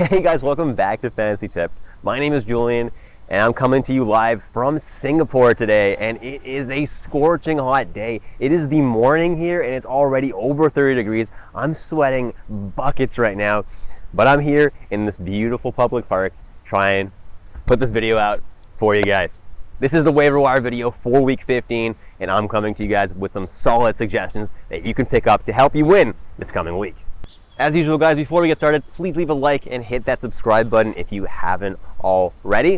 Hey guys, welcome back to Fantasy Tip. My name is Julian and I'm coming to you live from Singapore today, and it is a scorching hot day. It is the morning here and it's already over 30 degrees. I'm sweating buckets right now, but I'm here in this beautiful public park trying to put this video out for you guys. This is the waiver wire video for week 15, and I'm coming to you guys with some solid suggestions that you can pick up to help you win this coming week. As usual, guys, before we get started, please leave a like and hit that subscribe button if you haven't already.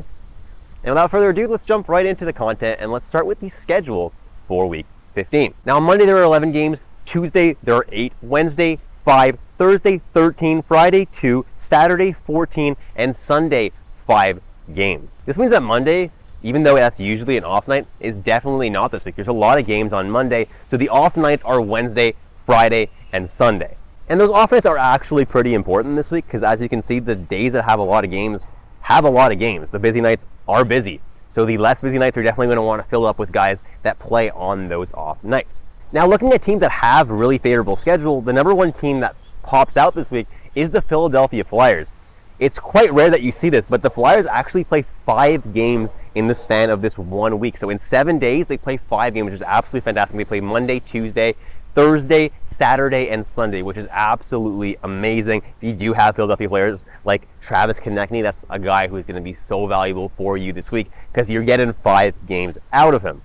And without further ado, let's jump right into the content and let's start with the schedule for week 15. Now, on Monday, there are 11 games. Tuesday, there are 8. Wednesday, 5. Thursday, 13. Friday, 2. Saturday, 14. And Sunday, 5 games. This means that Monday, even though that's usually an off night, is definitely not this week. There's a lot of games on Monday. So the off nights are Wednesday, Friday, and Sunday. And those off nights are actually pretty important this week because, as you can see, the days that have a lot of games have a lot of games. The busy nights are busy. So the less busy nights are definitely going to want to fill up with guys that play on those off nights. Now, looking at teams that have a really favorable schedule, the number one team that pops out this week is the Philadelphia Flyers. It's quite rare that you see this, but the Flyers actually play 5 games in the span of this 1 week. So in 7 days, they play 5 games, which is absolutely fantastic. They play Monday, Tuesday, Thursday, Saturday, and Sunday, which is absolutely amazing. If you do have Philadelphia players like Travis Konechny, that's a guy who's going to be so valuable for you this week because you're getting 5 games out of him.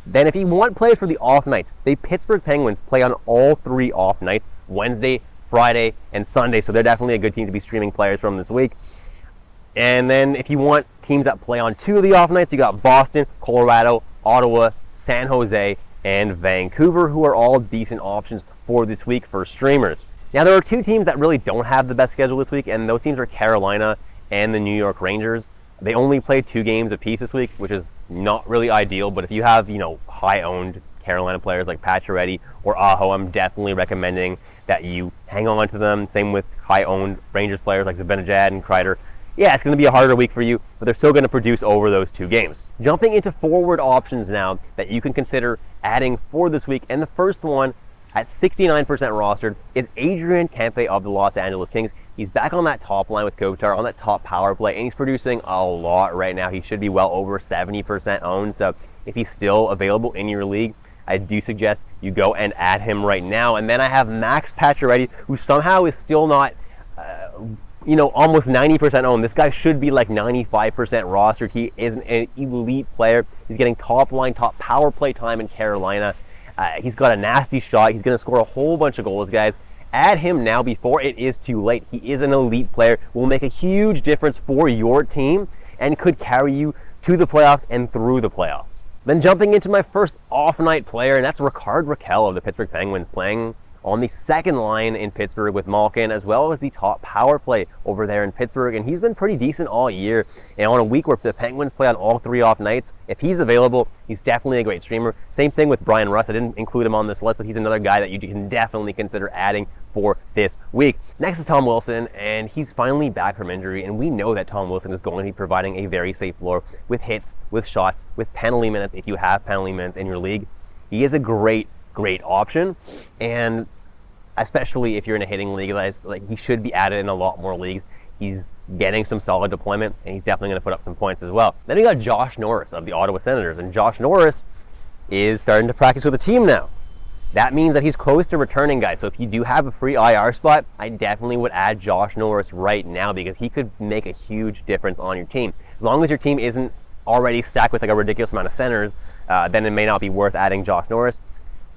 Then if you want players for the off nights, the Pittsburgh Penguins play on all 3 off nights, Wednesday, Friday, and Sunday, so they're definitely a good team to be streaming players from this week. And then if you want teams that play on 2 of the off nights, you got Boston, Colorado, Ottawa, San Jose, and Vancouver, who are all decent options for this week for streamers. Now, there are 2 teams that really don't have the best schedule this week, and those teams are Carolina and the New York Rangers. They only play 2 games apiece this week, which is not really ideal, but if you have, high-owned Carolina players like Pacioretty or Aho, I'm definitely recommending that you hang on to them. Same with high-owned Rangers players like Zibanejad and Kreider. Yeah, it's going to be a harder week for you, but they're still going to produce over those 2 games. Jumping into forward options now that you can consider adding for this week, and the first one at 69% rostered is Adrian Kempe of the Los Angeles Kings. He's back on that top line with Kopitar, on that top power play, and he's producing a lot right now. He should be well over 70% owned, so if he's still available in your league, I do suggest you go and add him right now. And then I have Max Pacioretty, who somehow is still not almost 90% owned. This guy should be like 95% rostered. He is an elite player. He's getting top line, top power play time in Carolina. He's got a nasty shot. He's going to score a whole bunch of goals, guys. Add him now before it is too late. He is an elite player, will make a huge difference for your team, and could carry you to the playoffs and through the playoffs. Then jumping into my first off-night player, and that's Rickard Rakell of the Pittsburgh Penguins, playing on the second line in Pittsburgh with Malkin, as well as the top power play over there in Pittsburgh. And he's been pretty decent all year. And on a week where the Penguins play on all 3 off nights, if he's available, he's definitely a great streamer. Same thing with Brian Rust. I didn't include him on this list, but he's another guy that you can definitely consider adding for this week. Next is Tom Wilson, and he's finally back from injury. And we know that Tom Wilson is going to be providing a very safe floor with hits, with shots, with penalty minutes. If you have penalty minutes in your league, he is a great option, and especially if you're in a hitting league, he should be added in a lot more leagues. He's getting some solid deployment, and he's definitely going to put up some points as well. Then you got Josh Norris of the Ottawa Senators, and Josh Norris is starting to practice with the team now. That means that he's close to returning, guys. So if you do have a free IR spot, I definitely would add Josh Norris right now because he could make a huge difference on your team. As long as your team isn't already stacked with like a ridiculous amount of centers, then it may not be worth adding Josh Norris.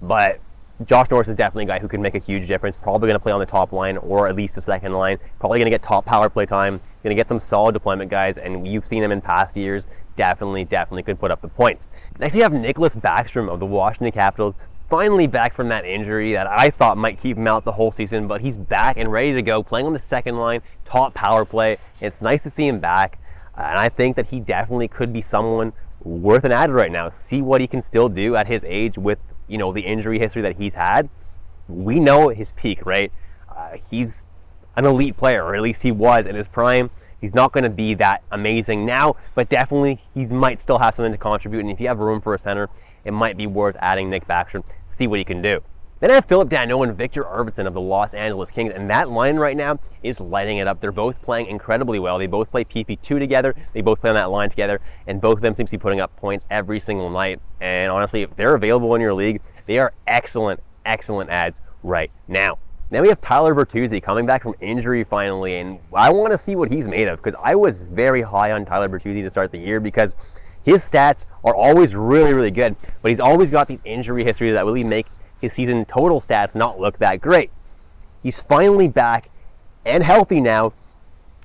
But Josh Norris is definitely a guy who can make a huge difference. Probably going to play on the top line or at least the second line. Probably going to get top power play time. Going to get some solid deployment, guys. And you've seen him in past years. Definitely could put up the points. Next, you have Nicholas Backstrom of the Washington Capitals. Finally back from that injury that I thought might keep him out the whole season. But he's back and ready to go, playing on the second line, top power play. It's nice to see him back. And I think that he definitely could be someone worth an add right now. See what he can still do at his age with the injury history that he's had. We know his peak, right? He's an elite player, or at least he was in his prime. He's not going to be that amazing now, but definitely he might still have something to contribute. And if you have room for a center, it might be worth adding Nick Backstrom, see what he can do. Then I have Philip Danault and Victor Arvidsson of the Los Angeles Kings, and that line right now is lighting it up. They're both playing incredibly well. They both play PP2 together. They both play on that line together, and both of them seem to be putting up points every single night. And honestly, if they're available in your league, they are excellent adds right now. Then we have Tyler Bertuzzi coming back from injury finally, and I want to see what he's made of, because I was very high on Tyler Bertuzzi to start the year because his stats are always really, really good, but he's always got these injury histories that really make his season total stats not look that great. He's finally back and healthy now.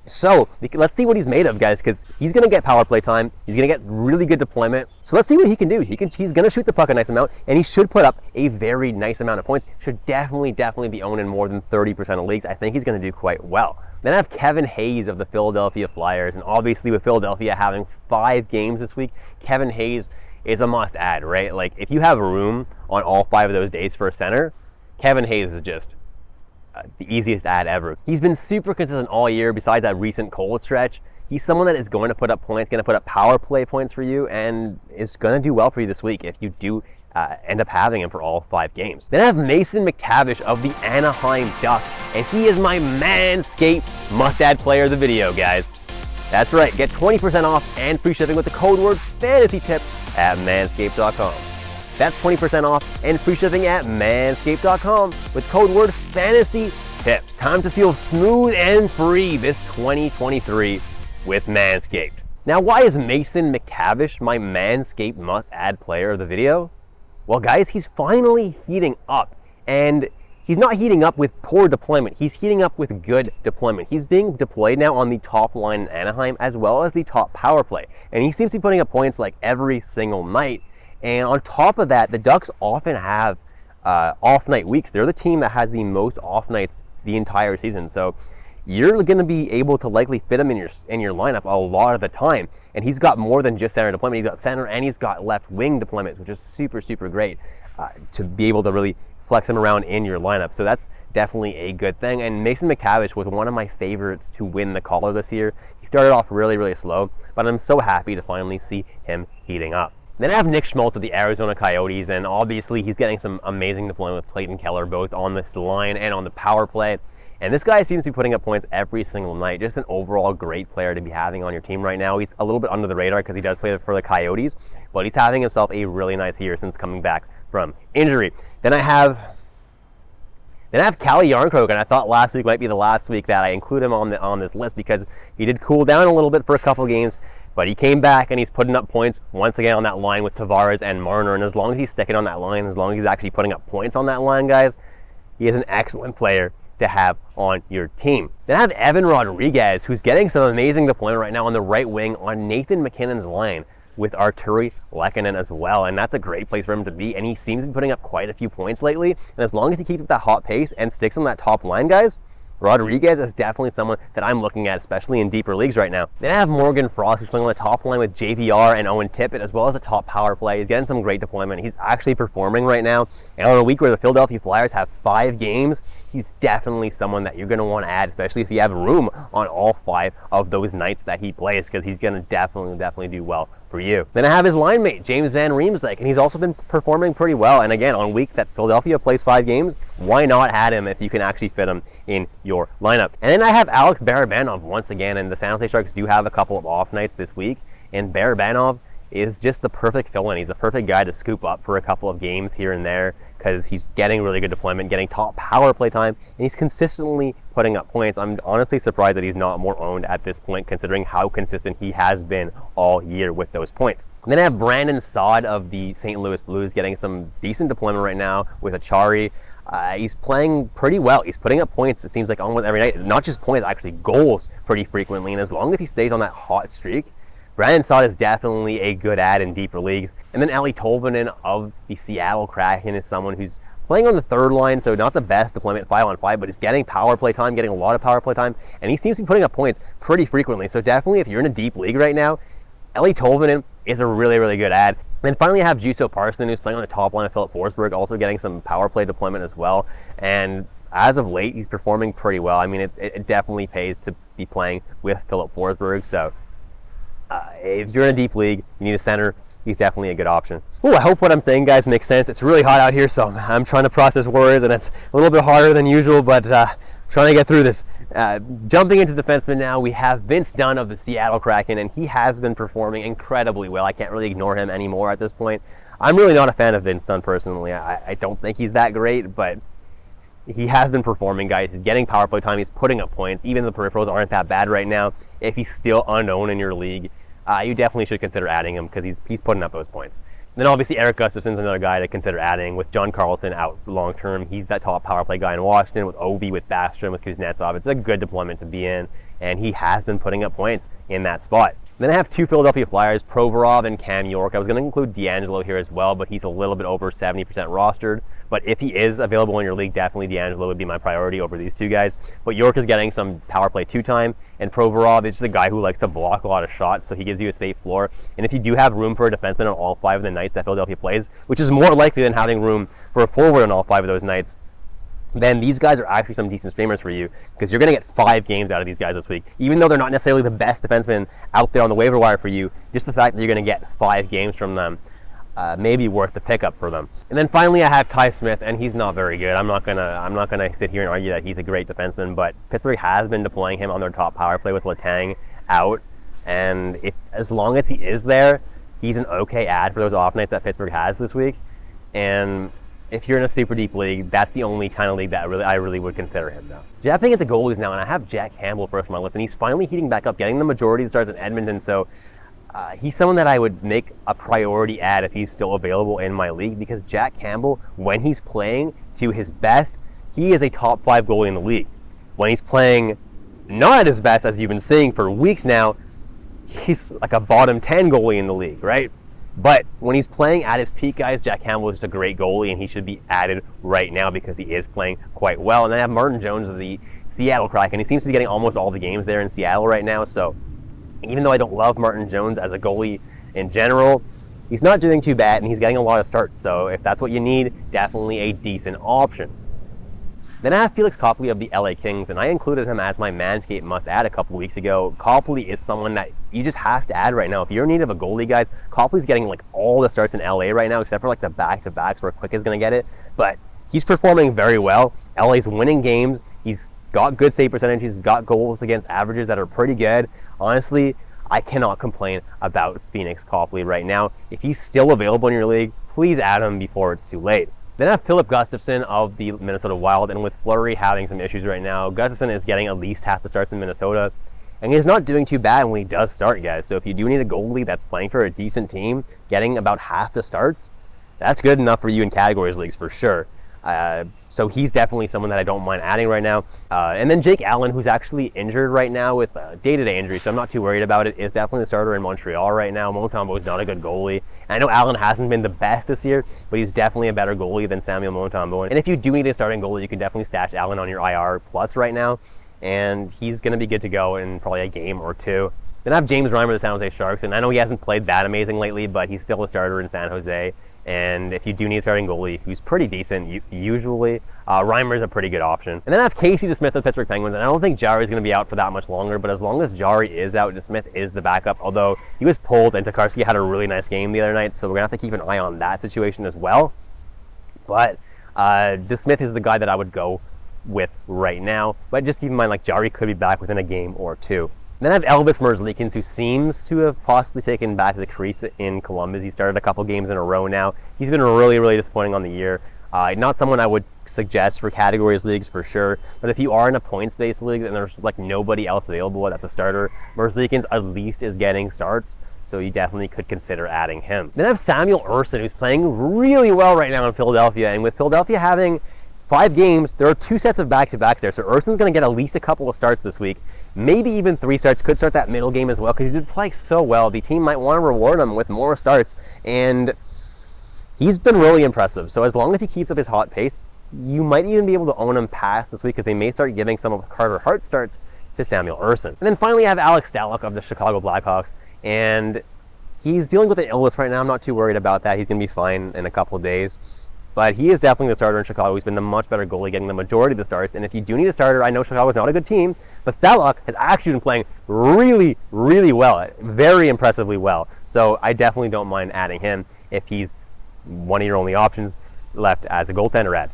So let's see what he's made of, guys, because he's going to get power play time. He's going to get really good deployment. So let's see what he can do. He's going to shoot the puck a nice amount, and he should put up a very nice amount of points. Should definitely be owned in more than 30% of leagues. I think he's going to do quite well. Then I have Kevin Hayes of the Philadelphia Flyers, and obviously with Philadelphia having 5 games this week, Kevin Hayes is a must add, right? Like, if you have room on all 5 of those days for a center, Kevin Hayes is just the easiest ad ever. He's been super consistent all year besides that recent cold stretch. He's someone that is going to put up points, going to put up power play points for you, and is going to do well for you this week if you do end up having him for all 5 games. Then I have Mason McTavish of the Anaheim Ducks, and he is my Manscaped must-add player of the video, guys. That's right, get 20% off and free shipping with the code word FANTASYTIP at manscaped.com. That's 20% off and free shipping at manscaped.com with code word FANTASYTIP. Time to feel smooth and free this 2023 with Manscaped. Now, why is Mason McTavish my Manscaped must-add player of the video? Well, guys, he's finally heating up, and he's not heating up with poor deployment. He's heating up with good deployment. He's being deployed now on the top line in Anaheim as well as the top power play, and he seems to be putting up points like every single night. And on top of that, the Ducks often have off night weeks. They're the team that has the most off nights the entire season. So you're going to be able to likely fit him in your lineup a lot of the time. And he's got more than just center deployment. He's got center and he's got left wing deployments, which is super, super great to be able to really flex him around in your lineup. So that's definitely a good thing. And Mason McTavish was one of my favorites to win the Calder this year. He started off really, really slow, but I'm so happy to finally see him heating up. Then I have Nick Schmaltz of the Arizona Coyotes, and obviously he's getting some amazing deployment with Clayton Keller, both on this line and on the power play. And this guy seems to be putting up points every single night. Just an overall great player to be having on your team right now. He's a little bit under the radar because he does play for the Coyotes, but he's having himself a really nice year since coming back from injury. Then I have Calle Jarnkrok, and I thought last week might be the last week that I include him on this list because he did cool down a little bit for a couple games, but he came back and he's putting up points once again on that line with Tavares and Marner. And as long as he's sticking on that line, as long as he's actually putting up points on that line, guys, he is an excellent player to have on your team. Then I have Evan Rodriguez, who's getting some amazing deployment right now on the right wing on Nathan McKinnon's line with Arturi Lehkonen as well, and that's a great place for him to be, and he seems to be putting up quite a few points lately, and as long as he keeps up that hot pace and sticks on that top line, guys, Rodriguez is definitely someone that I'm looking at, especially in deeper leagues right now. Then I have Morgan Frost, who's playing on the top line with JVR and Owen Tippett, as well as the top power play. He's getting some great deployment. He's actually performing right now. And on a week where the Philadelphia Flyers have 5 games, he's definitely someone that you're going to want to add, especially if you have room on all 5 of those nights that he plays, because he's going to definitely do well for you. Then I have his line mate, James Van Riemsdyk, and he's also been performing pretty well. And again, on a week that Philadelphia plays 5 games, why not add him if you can actually fit him in your lineup? And then I have Alex Barabanov once again, and the San Jose Sharks do have a couple of off nights this week, and Barabanov is just the perfect fill-in. He's the perfect guy to scoop up for a couple of games here and there because he's getting really good deployment, getting top power play time, and he's consistently putting up points. I'm honestly surprised that he's not more owned at this point, considering how consistent he has been all year with those points. And then I have Brandon Saad of the St. Louis Blues getting some decent deployment right now with Achari. He's playing pretty well. He's putting up points, it seems like, almost every night. Not just points, actually goals pretty frequently. And as long as he stays on that hot streak, Brandon Saad is definitely a good add in deeper leagues. And then Eeli Tolvanen of the Seattle Kraken is someone who's playing on the third line, so not the best deployment 5-on-5, but he's getting power play time, getting a lot of power play time, and he seems to be putting up points pretty frequently. So definitely, if you're in a deep league right now, Eeli Tolvanen is a really good add. And then finally, I have Juuso Parssinen, who's playing on the top line of Philip Forsberg, also getting some power play deployment as well. And as of late, he's performing pretty well. I mean, it definitely pays to be playing with Philip Forsberg. So if you're in a deep league, you need a center, he's definitely a good option. Ooh, I hope what I'm saying, guys, makes sense. It's really hot out here, so I'm trying to process words, and it's a little bit harder than usual, but trying to get through this. Jumping into defensemen now, we have Vince Dunn of the Seattle Kraken, and he has been performing incredibly well. I can't really ignore him anymore at this point. I'm really not a fan of Vince Dunn personally. I don't think he's that great, but he has been performing, guys. He's getting power play time. He's putting up points. Even the peripherals aren't that bad right now. If he's still unknown in your league, you definitely should consider adding him because he's putting up those points. And then obviously Eric Gustafsson's another guy to consider adding. With John Carlson out long term, he's that top power play guy in Washington. With Ovi, with Baström, with Kuznetsov, it's a good deployment to be in, and he has been putting up points in that spot. Then I have two Philadelphia Flyers, Provorov and Cam York. I was going to include D'Angelo here as well, but he's a little bit over 70% rostered. But if he is available in your league, definitely D'Angelo would be my priority over these two guys. But York is getting some power play 2 time, and Provorov is just a guy who likes to block a lot of shots, so he gives you a safe floor. And if you do have room for a defenseman on all 5 of the nights that Philadelphia plays, which is more likely than having room for a forward on all 5 of those nights, then these guys are actually some decent streamers for you because you're going to get 5 games out of these guys this week. Even though they're not necessarily the best defensemen out there on the waiver wire for you, just the fact that you're going to get 5 games from them may be worth the pickup for them. And then finally I have Ty Smith, and he's not very good. I'm not gonna sit here and argue that he's a great defenseman, but Pittsburgh has been deploying him on their top power play with Letang out, and as long as he is there, he's an okay ad for those off nights that Pittsburgh has this week. And if you're in a super deep league, that's the only kind of league that I really would consider him now. Jumping at the goalies now, and I have Jack Campbell first on my list, and he's finally heating back up, getting the majority of the starts in Edmonton, so he's someone that I would make a priority ad if he's still available in my league, because Jack Campbell, when he's playing to his best, he is a top 5 goalie in the league. When he's playing not at his best, as you've been seeing for weeks now, he's like a bottom 10 goalie in the league, right? But when he's playing at his peak, guys, Jack Campbell is just a great goalie, and he should be added right now because he is playing quite well. And then I have Martin Jones of the Seattle Kraken. He seems to be getting almost all the games there in Seattle right now, so even though I don't love Martin Jones as a goalie in general, he's not doing too bad, and he's getting a lot of starts. So if that's what you need, definitely a decent option. Then I have Felix Copley of the LA Kings, and I included him as my Manscaped must-add a couple weeks ago. Copley is someone that you just have to add right now. If you're in need of a goalie, guys, Copley's getting like all the starts in LA right now, except for like the back-to-backs where Quick is going to get it. But he's performing very well. LA's winning games. He's got good save percentages. He's got goals against averages that are pretty good. Honestly, I cannot complain about Phoenix Copley right now. If he's still available in your league, please add him before it's too late. Then I have Philip Gustafsson of the Minnesota Wild, and with Fleury having some issues right now, Gustafsson is getting at least half the starts in Minnesota, and he's not doing too bad when he does start, guys. So if you do need a goalie that's playing for a decent team, getting about half the starts, that's good enough for you in categories leagues for sure. So he's definitely someone that I don't mind adding right now. And then Jake Allen, who's actually injured right now with day-to-day injury, so I'm not too worried about it, is definitely the starter in Montreal right now. Montembeault is not a good goalie. And I know Allen hasn't been the best this year, but he's definitely a better goalie than Samuel Montembeault. And if you do need a starting goalie, you can definitely stash Allen on your IR plus right now, and he's going to be good to go in probably a game or 2. Then I have James Reimer of the San Jose Sharks, and I know he hasn't played that amazing lately, but he's still a starter in San Jose. And if you do need a starting goalie who's pretty decent, usually Reimer's a pretty good option. And then I have Casey DeSmith of the Pittsburgh Penguins, and I don't think Jari's going to be out for that much longer, but as long as Jari is out, DeSmith is the backup, although he was pulled and Tokarski had a really nice game the other night, so we're going to have to keep an eye on that situation as well. But DeSmith is the guy that I would go with right now, but just keep in mind, like, Jari could be back within a game or 2. Then I have Elvis Merzlikins, who seems to have possibly taken back to the crease in Columbus. He started a couple games in a row now. He's been really, really disappointing on the year. Not someone I would suggest for categories leagues for sure, but if you are in a points-based league and there's like nobody else available that's a starter, Merzlikins at least is getting starts, so you definitely could consider adding him. Then I have Samuel Ersson, who's playing really well right now in Philadelphia, and with Philadelphia having 5 games, there are 2 sets of back-to-backs there, so Ersson's going to get at least a couple of starts this week, maybe even 3 starts, could start that middle game as well, because he's been playing so well. The team might want to reward him with more starts, and he's been really impressive. So as long as he keeps up his hot pace, you might even be able to own him past this week, because they may start giving some of Carter Hart starts to Samuel Ersson. And then finally I have Alex Stalock of the Chicago Blackhawks, and he's dealing with an illness right now. I'm not too worried about that. He's going to be fine in a couple of days. but he is definitely the starter in Chicago. He's been the much better goalie, getting the majority of the starts. And if you do need a starter, I know Chicago's not a good team, but Statlock has actually been playing really, really well, very impressively well. So I definitely don't mind adding him if he's one of your only options left as a goaltender add.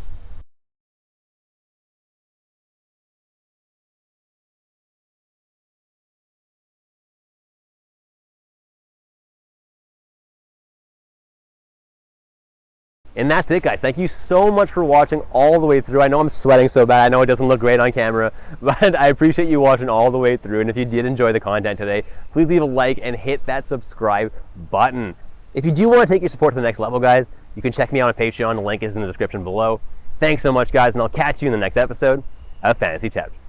And that's it, guys. Thank you so much for watching all the way through. I know I'm sweating so bad. I know it doesn't look great on camera, but I appreciate you watching all the way through. And if you did enjoy the content today, please leave a like and hit that subscribe button. If you do want to take your support to the next level, guys, you can check me out on Patreon. The link is in the description below. Thanks so much, guys, and I'll catch you in the next episode of Fantasy Tipped.